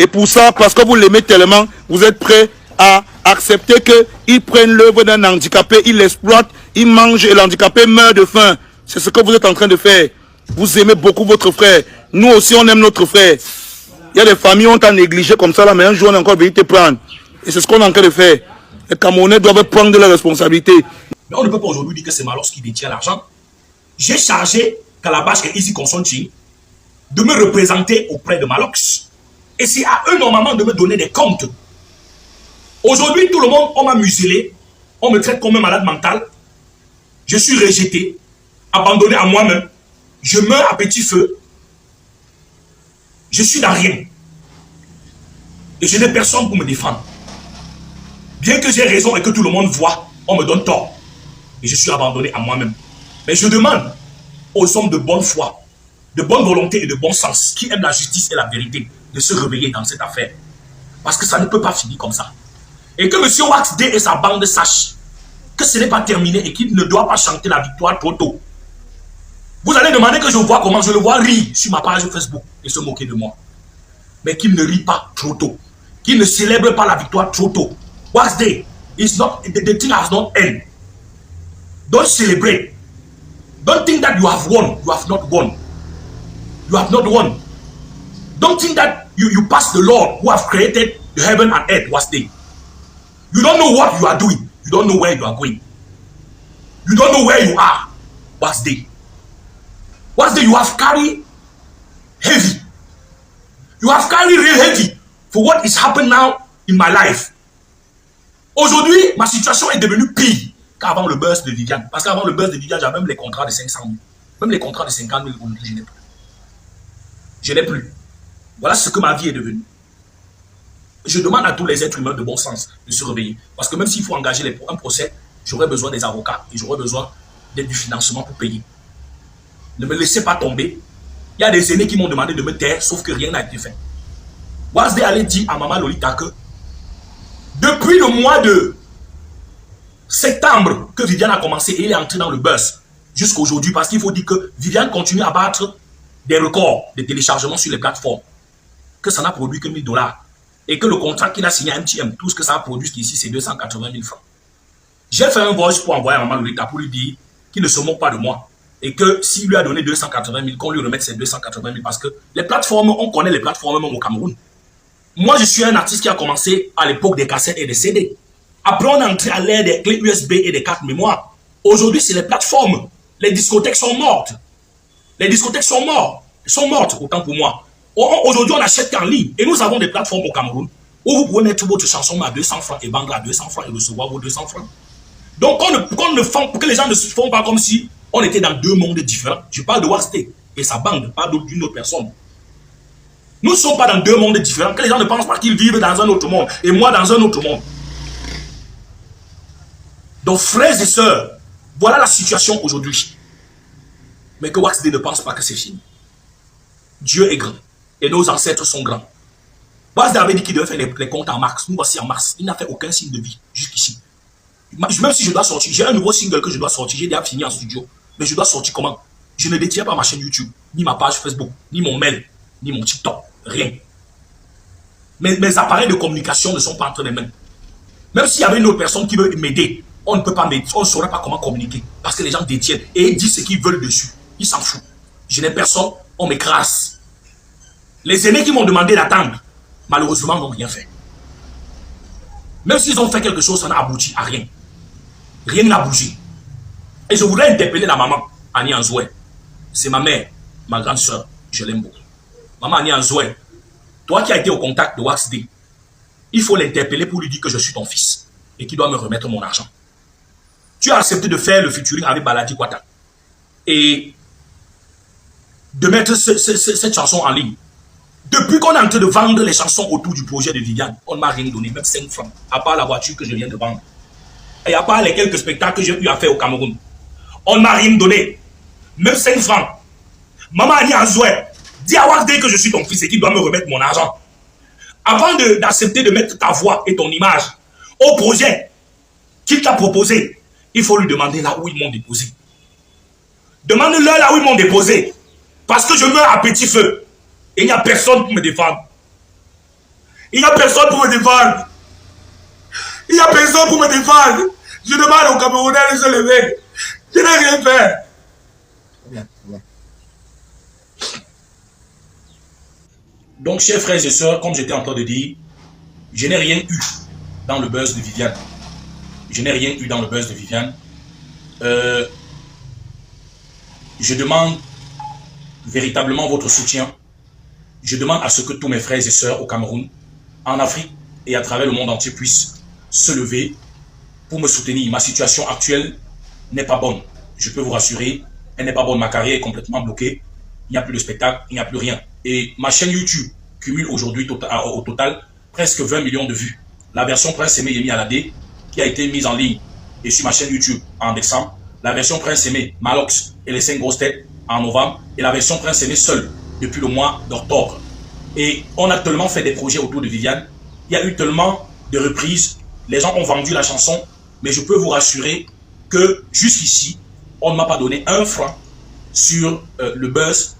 pour ça, parce que vous l'aimez tellement, vous êtes prêt à accepter qu'ils prennent l'œuvre d'un handicapé, ils l'exploitent, ils mangent et l'handicapé meurt de faim. C'est ce que vous êtes en train de faire. Vous aimez beaucoup votre frère. Nous aussi, on aime notre frère. Il y a des familles qui ont été négligées comme ça, là, mais un jour, on est encore venu te prendre. Et c'est ce qu'on est en train de faire. Les Camerounais doivent prendre de leurs responsabilités. Mais on ne peut pas aujourd'hui dire que c'est Malox qui détient l'argent. J'ai chargé Calabash et Easy Consulting de me représenter auprès de Malox. Et c'est à eux normalement de me donner des comptes. Aujourd'hui, tout le monde, on m'a muselé, on me traite comme un malade mental. Je suis rejeté, abandonné à moi-même. Je meurs à petit feu. Je suis dans rien. Et je n'ai personne pour me défendre. Bien que j'ai raison et que tout le monde voit, on me donne tort. Et je suis abandonné à moi-même. Mais je demande aux hommes de bonne foi, de bonne volonté et de bon sens, qui aiment la justice et la vérité, de se réveiller dans cette affaire. Parce que ça ne peut pas finir comme ça. Et que M. Wax D et sa bande sachent que ce n'est pas terminé et qu'il ne doit pas chanter la victoire trop tôt. Vous allez demander que je vois comment je le vois rire sur ma page Facebook et se moquer de moi. Mais qu'il ne rit pas trop tôt. Qu'il ne célèbre pas la victoire trop tôt. Wax D, the thing has not ended. Don't celebrate. Don't think that you have won. You have not won. You have not won. Don't think that you passed the Lord who have created the heaven and earth. Wax D. You don't know what you are doing. You don't know where you are going. You don't know where you are. Wax D. Wax D, you have carried heavy. You have carried real heavy for what is happening now in my life. Aujourd'hui, ma situation est devenue pire qu'avant le buzz de Viviane. Parce qu'avant le buzz de Viviane, j'avais même les contrats de 500 000. Même les contrats de 50 000, je n'ai plus. Je n'ai plus. Voilà ce que ma vie est devenue. Je demande à tous les êtres humains de bon sens de se réveiller. Parce que même s'il faut engager un procès, j'aurai besoin des avocats et j'aurai besoin du financement pour payer. Ne me laissez pas tomber. Il y a des aînés qui m'ont demandé de me taire, sauf que rien n'a été fait. Wax D allait dire à Maman Lolita que depuis le mois de septembre que Viviane a commencé et il est entré dans le buzz jusqu'à aujourd'hui, parce qu'il faut dire que Viviane continue à battre des records de téléchargement sur les plateformes, que ça n'a produit que 1 000 $. Et que le contrat qu'il a signé à MTM, tout ce que ça a produit ici, c'est 280 000 francs. J'ai fait un voice pour envoyer à Maman Lolita pour lui dire qu'il ne se moque pas de moi. Et que s'il lui a donné 280 000, qu'on lui remette ces 280 000. Parce que les plateformes, on connaît les plateformes même au Cameroun. Moi, je suis un artiste qui a commencé à l'époque des cassettes et des CD. Après, on est entré à l'ère des clés USB et des cartes mémoire. Aujourd'hui, c'est les plateformes. Les discothèques sont mortes. Les discothèques sont mortes, autant pour moi. Aujourd'hui, on achète en ligne. Et nous avons des plateformes au Cameroun où vous pouvez mettre votre chanson à 200 francs et vendre à 200 francs et recevoir vos 200 francs. Donc, que les gens ne se font pas comme si on était dans deux mondes différents. Je parle de Wax D et sa bande, pas d'une autre personne. Nous ne sommes pas dans deux mondes différents. Que les gens ne pensent pas qu'ils vivent dans un autre monde et moi dans un autre monde. Donc, frères et sœurs, voilà la situation aujourd'hui. Mais que Wax D ne pense pas que c'est fini. Dieu est grand et nos ancêtres sont grands. Wax D avait dit qu'il devait faire les comptes en mars. Nous voici en mars. Il n'a fait aucun signe de vie jusqu'ici. Même si je dois sortir, j'ai un nouveau single que je dois sortir. J'ai déjà fini en studio. Mais je dois sortir comment? Je ne détiens pas ma chaîne YouTube, ni ma page Facebook, ni mon mail, ni mon TikTok. Rien. Mes appareils de communication ne sont pas entre les mains. Même s'il y avait une autre personne qui veut m'aider, on ne peut pas m'aider. On ne saurait pas comment communiquer. Parce que les gens détiennent et ils disent ce qu'ils veulent dessus. Ils s'en foutent. Je n'ai personne, on m'écrase. Les aînés qui m'ont demandé d'attendre, malheureusement, n'ont rien fait. Même s'ils ont fait quelque chose, ça n'a abouti à rien. Rien n'a bougé. Et je voudrais interpeller la maman, Annie Anzoué. C'est ma mère, ma grande soeur. Je l'aime beaucoup. Maman Annie Anzoué, toi qui as été au contact de Wax D, il faut l'interpeller pour lui dire que je suis ton fils et qu'il doit me remettre mon argent. Tu as accepté de faire le featuring avec Baladi Kwata et de mettre cette chanson en ligne. Depuis qu'on est en train de vendre les chansons autour du projet de Viviane, on ne m'a rien donné, même 5 francs, à part la voiture que je viens de vendre. Et à part les quelques spectacles que j'ai eu à faire au Cameroun. On ne m'a rien donné, même 5 francs. Maman Annie Anzoué, dis à Wax D que je suis ton fils et qu'il doit me remettre mon argent. Avant d'accepter de mettre ta voix et ton image au projet qu'il t'a proposé, il faut lui demander là où ils m'ont déposé. Demande-leur là où ils m'ont déposé. Parce que je meurs à petit feu. Et il n'y a personne pour me défendre. Il n'y a personne pour me défendre. Il n'y a personne pour me défendre. Je demande aux Camerounais de se lever. Je n'ai rien fait. Donc, chers frères et sœurs, comme j'étais en train de dire, je n'ai rien eu dans le buzz de Viviane. Je n'ai rien eu dans le buzz de Viviane. Je demande véritablement votre soutien. Je demande à ce que tous mes frères et sœurs au Cameroun, en Afrique et à travers le monde entier puissent se lever pour me soutenir. Ma situation actuelle n'est pas bonne. Je peux vous rassurer, elle n'est pas bonne. Ma carrière est complètement bloquée. Il n'y a plus de spectacle, il n'y a plus rien. Et ma chaîne YouTube cumule aujourd'hui au total presque 20 millions de vues. La version Prince Aimé Yemi Alade qui a été mise en ligne et sur ma chaîne YouTube en décembre. La version Prince Aimé Malox et les 5 grosses têtes en novembre. Et la version Prince Aimé seul depuis le mois d'octobre. Et on a tellement fait des projets autour de Viviane. Il y a eu tellement de reprises. Les gens ont vendu la chanson. Mais je peux vous rassurer que jusqu'ici, on ne m'a pas donné un franc sur le buzz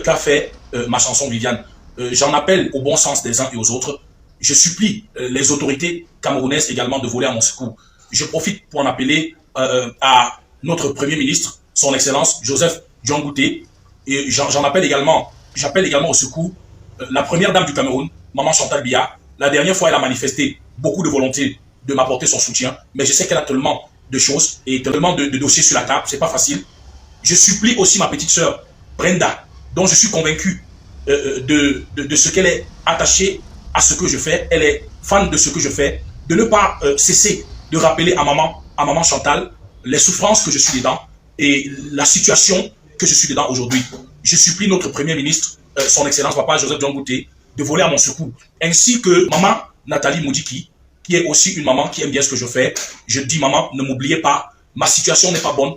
qu'a fait ma chanson Viviane. J'en appelle au bon sens des uns et aux autres. Je supplie les autorités camerounaises également de voler à mon secours. Je profite pour en appeler à notre Premier ministre, son Excellence Joseph Diongouté. Et j'appelle également au secours la première dame du Cameroun, Maman Chantal Biya. La dernière fois, elle a manifesté beaucoup de volonté de m'apporter son soutien, mais je sais qu'elle a tellement de choses et tellement de dossiers sur la table, c'est pas facile. Je supplie aussi ma petite sœur, Brenda, dont je suis convaincu de ce qu'elle est attachée à ce que je fais, elle est fan de ce que je fais, de ne pas cesser de rappeler à maman Chantal les souffrances que je suis dedans et la situation que je suis dedans aujourd'hui. Je supplie notre Premier ministre, son Excellence Papa Joseph Diongouté, de voler à mon secours, ainsi que maman Nathalie Moudiki, qui est aussi une maman qui aime bien ce que je fais. Je dis maman, ne m'oubliez pas, ma situation n'est pas bonne.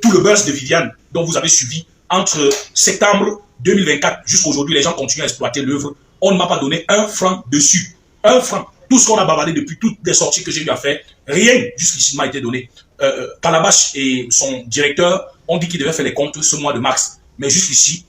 Tout le buzz de Viviane dont vous avez suivi entre septembre 2024 jusqu'à aujourd'hui, les gens continuent à exploiter l'œuvre. On ne m'a pas donné un franc dessus. Un franc. Tout ce qu'on a bavardé depuis toutes les sorties que j'ai eu à faire, rien jusqu'ici ne m'a été donné. Calabash et son directeur ont dit qu'ils devaient faire les comptes ce mois de mars. Mais jusqu'ici,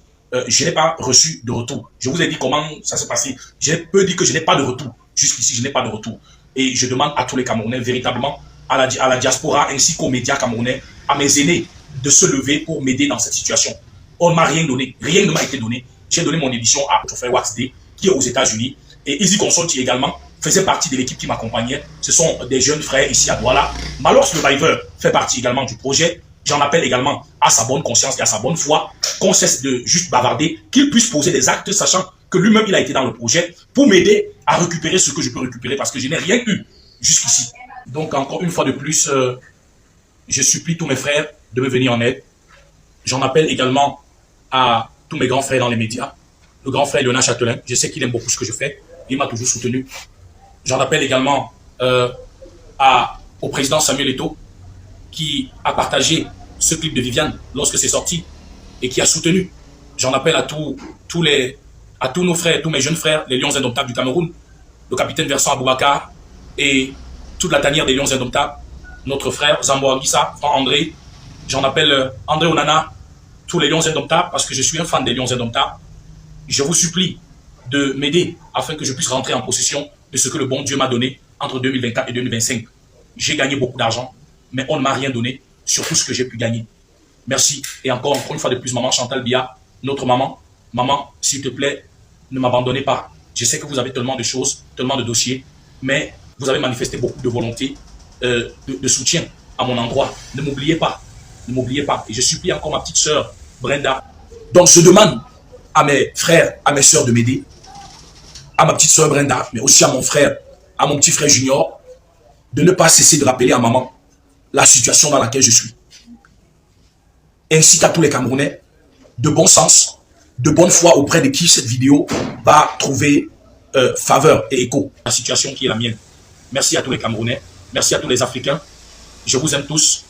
je n'ai pas reçu de retour. Je vous ai dit comment ça s'est passé. Je peux dire que je n'ai pas de retour. Jusqu'ici, je n'ai pas de retour. Et je demande à tous les Camerounais, véritablement, à la diaspora ainsi qu'aux médias camerounais, à mes aînés, de se lever pour m'aider dans cette situation. On ne m'a rien donné. Rien ne m'a été donné. J'ai donné mon édition à notre frère Waxday, qui est aux États-Unis. Et Easy Consult, qui également faisait partie de l'équipe qui m'accompagnait. Ce sont des jeunes frères ici à Douala. Malox le River fait partie également du projet. J'en appelle également à sa bonne conscience et à sa bonne foi, qu'on cesse de juste bavarder, qu'il puisse poser des actes, sachant que lui-même, il a été dans le projet, pour m'aider à récupérer ce que je peux récupérer, parce que je n'ai rien eu jusqu'ici. Donc, encore une fois de plus, je supplie tous mes frères de me venir en aide. J'en appelle également à tous mes grands frères dans les médias. Le grand frère Léonard Châtelain, je sais qu'il aime beaucoup ce que je fais, il m'a toujours soutenu. J'en appelle également au président Samuel Eto'o, qui a partagé ce clip de Viviane lorsque c'est sorti et qui a soutenu. J'en appelle à tous nos frères, tous mes jeunes frères, les Lions Indomptables du Cameroun, le capitaine Vincent Aboubakar et toute la tanière des Lions Indomptables, notre frère Zambo Anguissa, Franck André. J'en appelle André Onana, tous les Lions Indomptables, parce que je suis un fan des Lions Indomptables. Je vous supplie de m'aider afin que je puisse rentrer en possession de ce que le bon Dieu m'a donné entre 2024 et 2025. J'ai gagné beaucoup d'argent, mais on ne m'a rien donné sur tout ce que j'ai pu gagner. Merci. Et encore une fois de plus, maman Chantal Biya, notre maman. Maman, s'il te plaît, ne m'abandonnez pas. Je sais que vous avez tellement de choses, tellement de dossiers, mais vous avez manifesté beaucoup de volonté, de soutien à mon endroit. Ne m'oubliez pas. Ne m'oubliez pas. Et je supplie encore ma petite sœur, Brenda. Donc, je demande à mes frères, à mes sœurs de m'aider, à ma petite sœur Brenda, mais aussi à mon frère, à mon petit frère Junior, de ne pas cesser de rappeler à maman la situation dans laquelle je suis. Ainsi qu'à tous les Camerounais, de bon sens, de bonne foi auprès de qui cette vidéo va trouver faveur et écho. La situation qui est la mienne. Merci à tous les Camerounais, merci à tous les Africains. Je vous aime tous.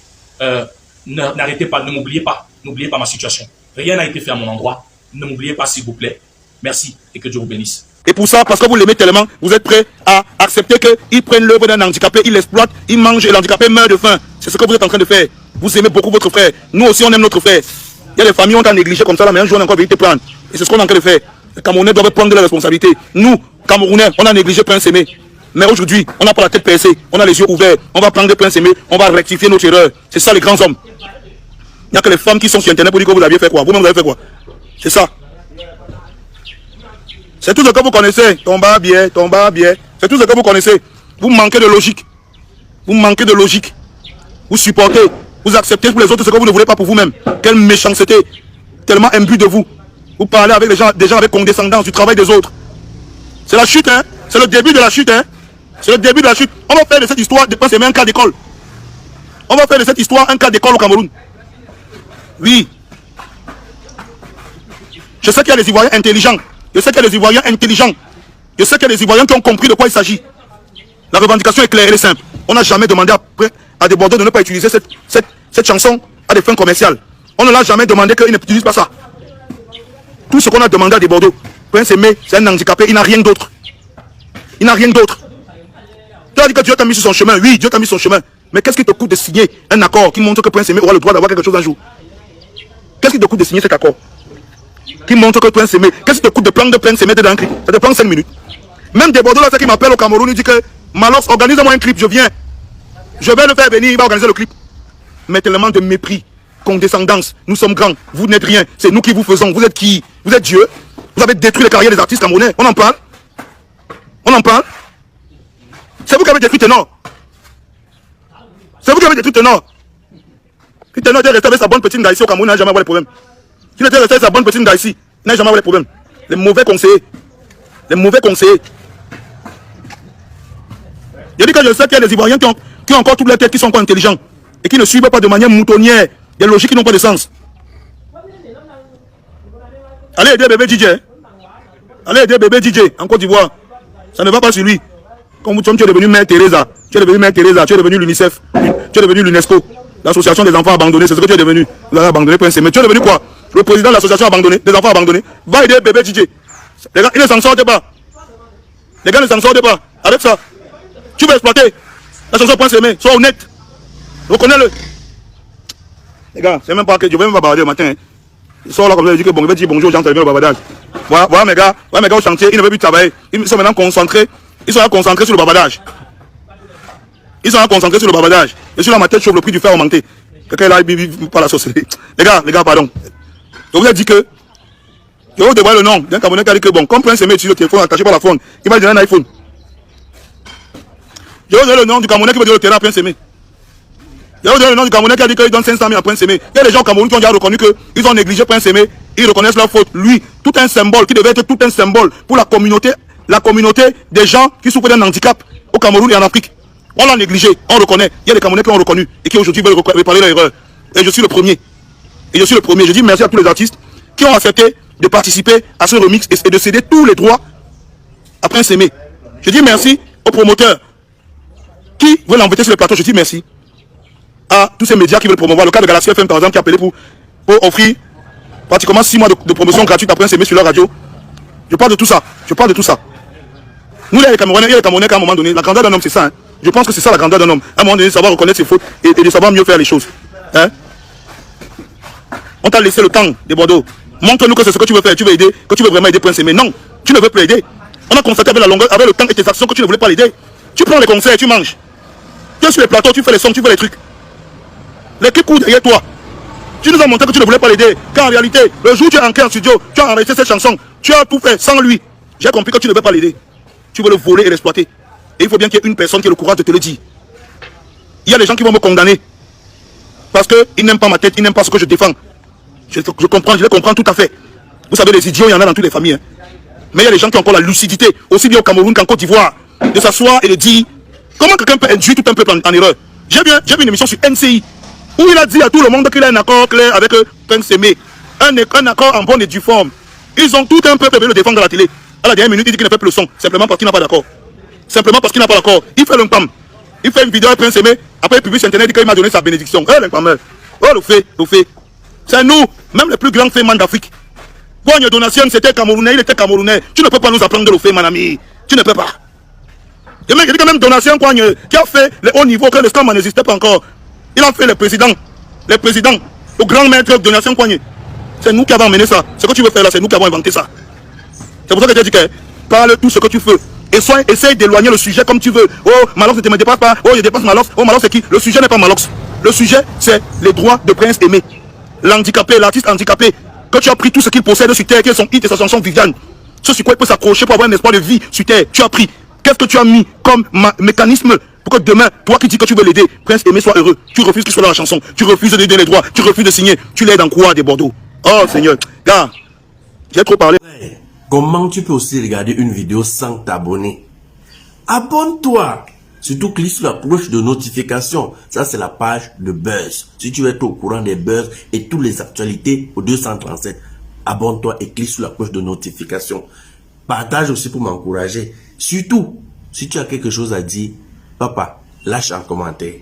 N'arrêtez pas, ne m'oubliez pas. N'oubliez pas ma situation. Rien n'a été fait à mon endroit. Ne m'oubliez pas, s'il vous plaît. Merci et que Dieu vous bénisse. Et pour ça, parce que vous l'aimez tellement, vous êtes prêts à accepter qu'ils prennent l'œuvre d'un handicapé, ils l'exploitent, ils mangent et l'handicapé meurt de faim. C'est ce que vous êtes en train de faire. Vous aimez beaucoup votre frère. Nous aussi, on aime notre frère. Il y a des familles, on t'a négligé comme ça, là, mais un jour, on a encore venu te prendre. Et c'est ce qu'on est en train de faire. Les Camerounais doivent prendre leurs responsabilités. Nous, Camerounais, on a négligé Prince Aimé. Mais aujourd'hui, on n'a pas la tête percée, on a les yeux ouverts. On va prendre Prince Aimé, on va rectifier notre erreur. C'est ça les grands hommes. Il n'y a que les femmes qui sont sur Internet pour dire que vous aviez fait quoi. Vous-même, vous avez fait quoi. C'est ça. C'est tout ce que vous connaissez. Tomba bien, tomba bien. C'est tout ce que vous connaissez. Vous manquez de logique. Vous manquez de logique. Vous supportez, vous acceptez pour les autres ce que vous ne voulez pas pour vous-même. Quelle méchanceté. Tellement imbu de vous. Vous parlez avec des gens avec condescendance du travail des autres. C'est la chute, hein. C'est le début de la chute, hein. C'est le début de la chute. On va faire de cette histoire de Prince Aimé un cas d'école. On va faire de cette histoire un cas d'école au Cameroun. Oui. Je sais qu'il y a des Ivoiriens intelligents. Je sais qu'il y a des Ivoiriens intelligents. Je sais qu'il y a des Ivoiriens qui ont compris de quoi il s'agit. La revendication est claire, elle est simple. On n'a jamais demandé à des Bordeaux de ne pas utiliser cette chanson à des fins commerciales. On ne l'a jamais demandé qu'ils n'utilisent pas ça. Tout ce qu'on a demandé à des Bordeaux, Prince Aimé, c'est un handicapé, il n'a rien d'autre. Il n'a rien d'autre. Tu as dit que Dieu t'a mis sur son chemin. Oui, Dieu t'a mis sur son chemin. Mais qu'est-ce qui te coûte de signer un accord qui montre que Prince Aimé aura le droit d'avoir quelque chose un jour? Qu'est-ce qui te coûte de signer cet accord qui montre que Prince Aimé, qu'est-ce qui te coûte de prendre Prince Aimé dans un clip? Ça te prend 5 minutes. Même des Bordeaux là, ceux qui m'appellent au Cameroun, ils disent que Malox, organise-moi un clip, je viens. Je vais le faire venir, il va organiser le clip. Mais tellement de mépris, condescendance, nous sommes grands, vous n'êtes rien, c'est nous qui vous faisons, vous êtes qui? Vous êtes Dieu. Vous avez détruit les carrières des artistes camerounais, on en parle? On en parle? C'est vous qui avez détruit Ténor. C'est vous qui avez détruit Ténor. Si Ténor était resté avec sa bonne petite Ngaïsi au Cameroun, il n'a jamais avoir les problèmes. S'il était resté avec sa bonne petite Ngaïsi, il n'a jamais avoir les problèmes. Les mauvais conseillers. Les mauvais conseillers. Je dis que je sais qu'il y a des Ivoiriens qui ont encore toute leur tête, qui sont encore intelligents et qui ne suivent pas de manière moutonnière des logiques qui n'ont pas de sens. Allez aider bébé DJ. Allez aider bébé DJ en Côte d'Ivoire. Ça ne va pas sur lui. Comme tu es devenu Mère Teresa, tu es devenu Mère Teresa, tu es devenu l'UNICEF, tu es devenu l'UNESCO, l'association des enfants abandonnés, c'est ce que tu es devenu. Vous avez abandonné Prince Aimé. Tu es devenu quoi? Le président de l'association abandonnée, des enfants abandonnés. Va aider bébé DJ. Les gars, ils ne s'en sortent pas. Les gars ne s'en sortent pas. Avec ça, tu veux exploiter la chanson Prince Aimé. Sois honnête. Reconnais-le. Les gars, c'est même pas que je vais même pas bavarder le matin. Hein. Il sort là comme ça, il dit que bon, il va dire bonjour aux gens qui au bavardage. Voilà mes gars au chantier, ils ne veulent plus travailler. Ils sont maintenant concentrés. Ils sont là concentrés sur le bavardage. Ils sont là concentrés sur le bavardage. Et sur la ma tête chauffe, le prix du fer a augmenté. Quelqu'un là, il pas la société. Les gars, pardon. Je vous ai dit que je vais vous dévoiler le nom d'un Camerounais qui a dit que bon, comme Prince Aimé utilise le téléphone attaché par la phone, il va lui donner un iPhone. Je vais vous donner le nom du Camerounais qui veut donner le terrain à Prince Aimé. Je vais vous donner le nom du Camerounais qui a dit qu'il donne 500 000 à Prince Aimé. Il y a des gens au Cameroun qui ont déjà reconnu qu'ils ont négligé Prince Aimé. Ils reconnaissent leur faute. Lui, tout un symbole qui devait être tout un symbole pour la communauté des gens qui souffrent d'un handicap au Cameroun et en Afrique. On l'a négligé, on reconnaît. Il y a des Camerounais qui ont reconnu et qui aujourd'hui veulent réparer leur erreur. Et je suis le premier. Je dis merci à tous les artistes qui ont accepté de participer à ce remix et de céder tous les droits à Prince Aimé. Je dis merci aux promoteurs qui veulent l'embêter sur le plateau. Je dis merci à tous ces médias qui veulent promouvoir. Le cas de Galaxy FM par exemple qui a appelé pour offrir pratiquement 6 mois de promotion gratuite à Prince Aimé sur leur radio. Je parle de tout ça. Nous les Camerounais, qu'à un moment donné, la grandeur d'un homme c'est ça. Hein. Je pense que c'est ça la grandeur d'un homme. À un moment donné, de savoir reconnaître ses fautes et de savoir mieux faire les choses. Hein? On t'a laissé le temps des Bordeaux. Montre-nous que c'est ce que tu veux faire. Tu veux aider, que tu veux vraiment aider Prince Aimé. Non, tu ne veux plus aider. On a constaté avec la longueur, avec le temps et tes actions que tu ne voulais pas l'aider. Tu prends les conseils, tu manges. Tu es sur les plateaux, tu fais les sons, tu fais les trucs. L'équipe court derrière toi. Tu nous as montré que tu ne voulais pas l'aider. Car en réalité, le jour où tu es entré en studio, tu as enregistré cette chanson. Tu as tout fait sans lui. J'ai compris que tu ne veux pas l'aider. Tu veux le voler et l'exploiter. Et il faut bien qu'il y ait une personne qui ait le courage de te le dire. Il y a des gens qui vont me condamner. Parce qu'ils n'aiment pas ma tête, ils n'aiment pas ce que je défends. Je comprends, je les comprends tout à fait. Vous savez, les idiots, il y en a dans toutes les familles. Hein. Mais il y a des gens qui ont encore la lucidité, aussi bien au Cameroun qu'en Côte d'Ivoire, de s'asseoir et de dire comment quelqu'un peut induire tout un peuple en erreur. J'ai vu une émission sur NCI où il a dit à tout le monde qu'il a un accord clair avec Prince Aimé. Un accord en bonne et due forme. Ils ont tout un peuple veut le défendre à la télé. À la dernière minute, il dit qu'il ne fait plus le son, simplement parce qu'il n'a pas d'accord. Simplement parce qu'il n'a pas d'accord. Il fait l'impam. Il fait une vidéo avec Prince Aimé. Après, il publie sur Internet, il dit qu'il m'a donné sa bénédiction. L'impameur. Le fait. C'est nous, même les plus grands fémans d'Afrique. Boigne Donation, c'était Camerounais, il était Camerounais. Tu ne peux pas nous apprendre de le faire, mon ami. Tu ne peux pas. Et même, il dit que même Donation, qui a fait le haut niveau, que le scandale n'existait pas encore. Il a fait le président, le grand maître Donation Coignet. C'est nous qui avons amené ça. Ce que tu veux faire là, c'est nous qui avons inventé ça. C'est pour ça que j'ai dit que parle tout ce que tu veux. Et essaye d'éloigner le sujet comme tu veux. Oh, Malox ne me dépasse pas. Oh, je dépasse Malox. Oh, Malox c'est qui? Le sujet n'est pas Malox. Le sujet, c'est les droits de Prince Aimé. L'handicapé, l'artiste handicapé. Que tu as pris tout ce qu'il possède sur terre, qui est son hit et sa chanson Viviane. Ce sur quoi il peut s'accrocher pour avoir un espoir de vie sur terre. Tu as pris. Qu'est-ce que tu as mis comme mécanisme pour que demain, toi qui dis que tu veux l'aider, Prince Aimé soit heureux. Tu refuses qu'il soit dans la chanson. Tu refuses de donner les droits. Tu refuses de signer. Tu l'aides en quoi des Bordeaux? Oh Seigneur. Gars, j'ai trop parlé. Comment tu peux aussi regarder une vidéo sans t'abonner? Abonne-toi! Surtout clique sur la cloche de notification. Ça, c'est la page de Buzz. Si tu veux être au courant des buzz et toutes les actualités au 237, abonne-toi et clique sur la cloche de notification. Partage aussi pour m'encourager. Surtout, si tu as quelque chose à dire, papa, lâche un commentaire.